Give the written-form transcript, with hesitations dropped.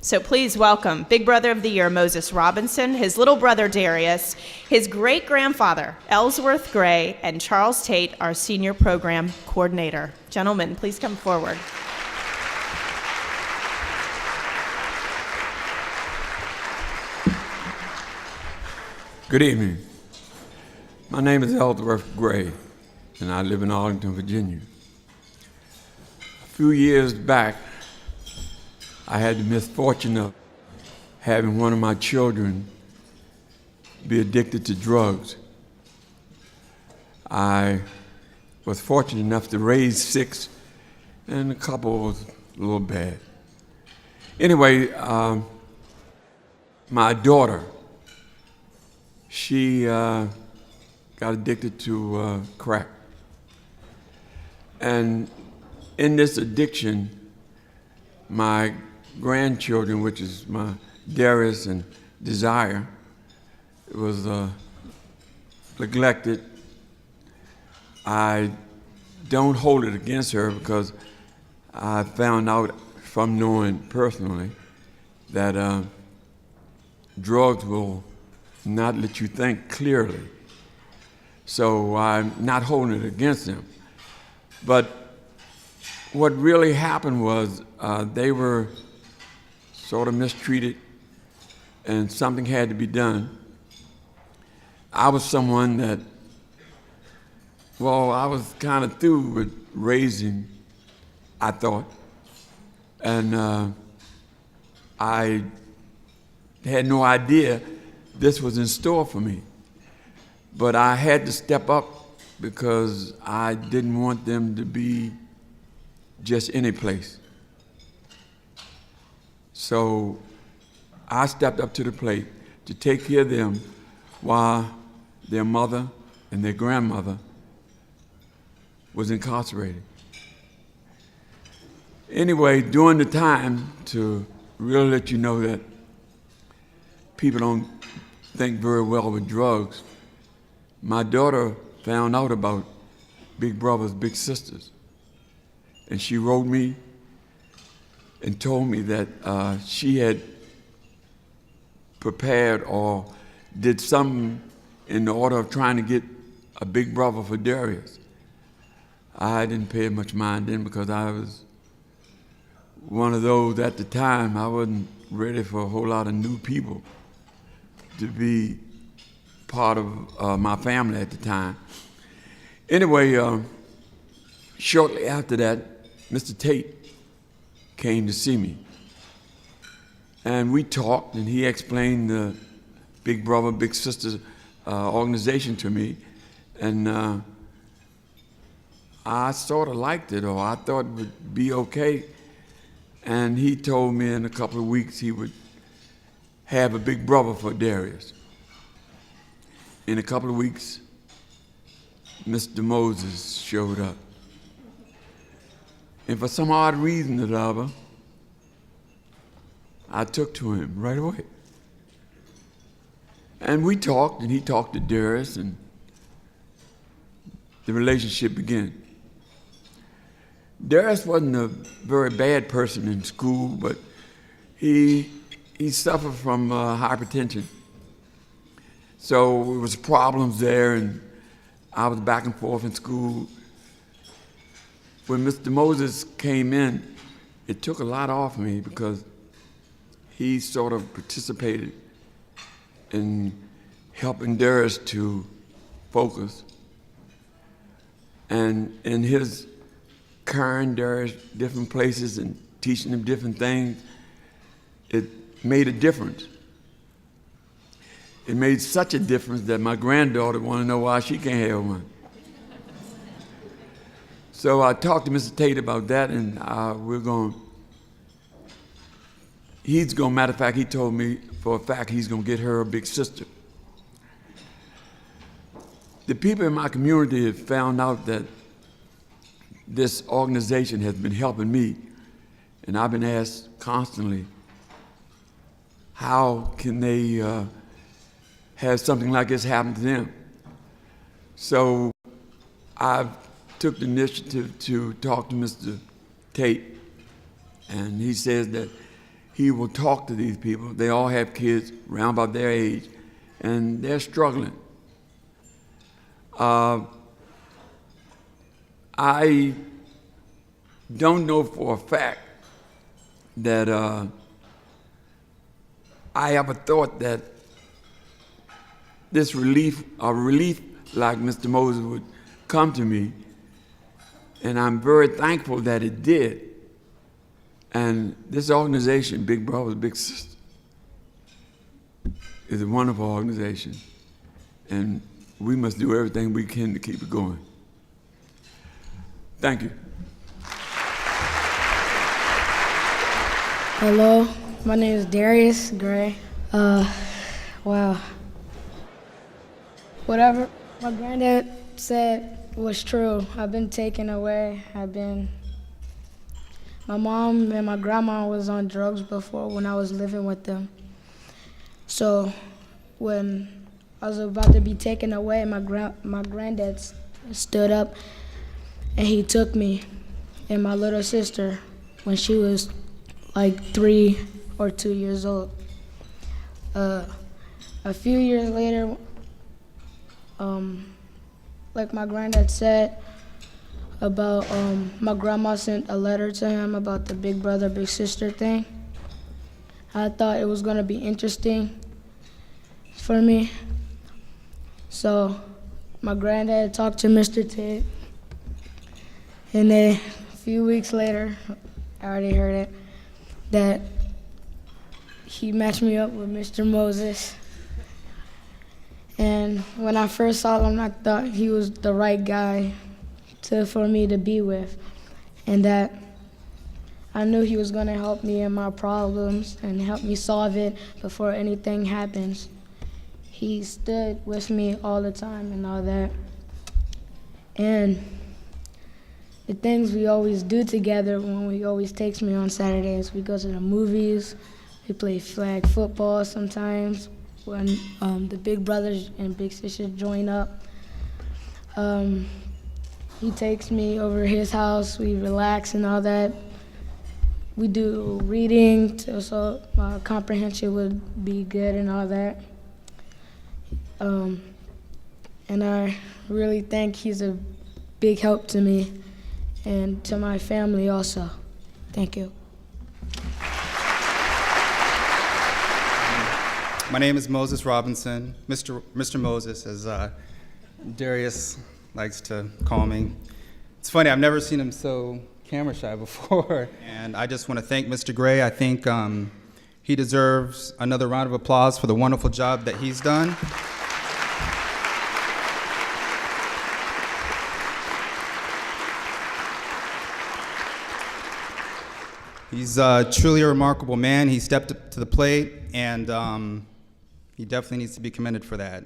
So please welcome Big Brother of the Year Moses Robinson, his little brother Darius, his great-grandfather Ellsworth Gray, and Charles Tate, our senior program coordinator. Gentlemen, please come forward. Good evening. My name is Ellsworth Gray, and I live in Arlington, Virginia. A few years back, I had the misfortune of having one of my children be addicted to drugs. I was fortunate enough to raise 6, and a couple was a little bad. Anyway, my daughter, she got addicted to crack. And in this addiction, my grandchildren, which is my Darius and Desire, was neglected. I don't hold it against her because I found out from knowing personally that drugs will not let you think clearly. So I'm not holding it against them. But what really happened was they were sort of mistreated and something had to be done. I was someone that, I was kind of through with raising, I thought. And I had no idea this was in store for me. But I had to step up because I didn't want them to be just any place. So I stepped up to the plate to take care of them while their mother and their grandmother was incarcerated. Anyway, during the time, to really let you know that people don't think very well with drugs, my daughter found out about Big Brothers Big Sisters. And she wrote me and told me that she had prepared or did something in the order of trying to get a big brother for Darius. I didn't pay much mind then because I was one of those at the time. I wasn't ready for a whole lot of new people to be part of my family at the time. Anyway, shortly after that, Mr. Tate came to see me. And we talked, and he explained the Big Brother, Big Sisters organization to me. And I sort of liked it, or I thought it would be okay. And he told me in a couple of weeks he would have a big brother for Darius. In a couple of weeks, Mr. Moses showed up. And for some odd reason or other, I took to him right away. And we talked, and he talked to Darius, and the relationship began. Darius wasn't a very bad person in school, but he suffered from hypertension. So there was problems there, and I was back and forth in school. When Mr. Moses came in, it took a lot off me because he sort of participated in helping Darius to focus. And in his carrying Darius different places and teaching him different things, it made a difference. It made such a difference that my granddaughter wanted to know why she can't have one. So I talked to Mr. Tate about that, and matter of fact, he told me for a fact he's going to get her a big sister. The people in my community have found out that this organization has been helping me, and I've been asked constantly, how can they have something like this happen to them? So I took the initiative to talk to Mr. Tate, and he says that he will talk to these people. They all have kids around about their age, and they're struggling. I don't know for a fact that I ever thought that this relief like Mr. Moses would come to me, and I'm very thankful that it did. And this organization, Big Brothers Big Sisters, is a wonderful organization, and we must do everything we can to keep it going. Thank you. Hello, my name is Darius Gray. Wow. Whatever my granddad said was true. I've been taken away. My mom and my grandma was on drugs before when I was living with them. So when I was about to be taken away, my granddad stood up and he took me and my little sister when she was like 3 or 2 years old. A few years later, like my granddad said, about my grandma sent a letter to him about the big brother, big sister thing. I thought it was gonna be interesting for me. So my granddad talked to Mr. Tate, and then a few weeks later, I already heard it, that he matched me up with Mr. Moses. And when I first saw him, I thought he was the right guy for me to be with, and that I knew he was going to help me in my problems and help me solve it before anything happens. He stood with me all the time and all that. And the things we always do together when he always takes me on Saturdays, we go to the movies, we play flag football sometimes when the big brothers and big sisters join up. He takes me over his house, we relax and all that. We do reading so my comprehension would be good and all that. And I really think he's a big help to me and to my family also. Thank you. My name is Moses Robinson, Mr. Moses, as Darius likes to call me. It's funny, I've never seen him so camera shy before. And I just want to thank Mr. Gray. I think he deserves another round of applause for the wonderful job that he's done. He's truly a remarkable man. He stepped up to the plate, and he definitely needs to be commended for that.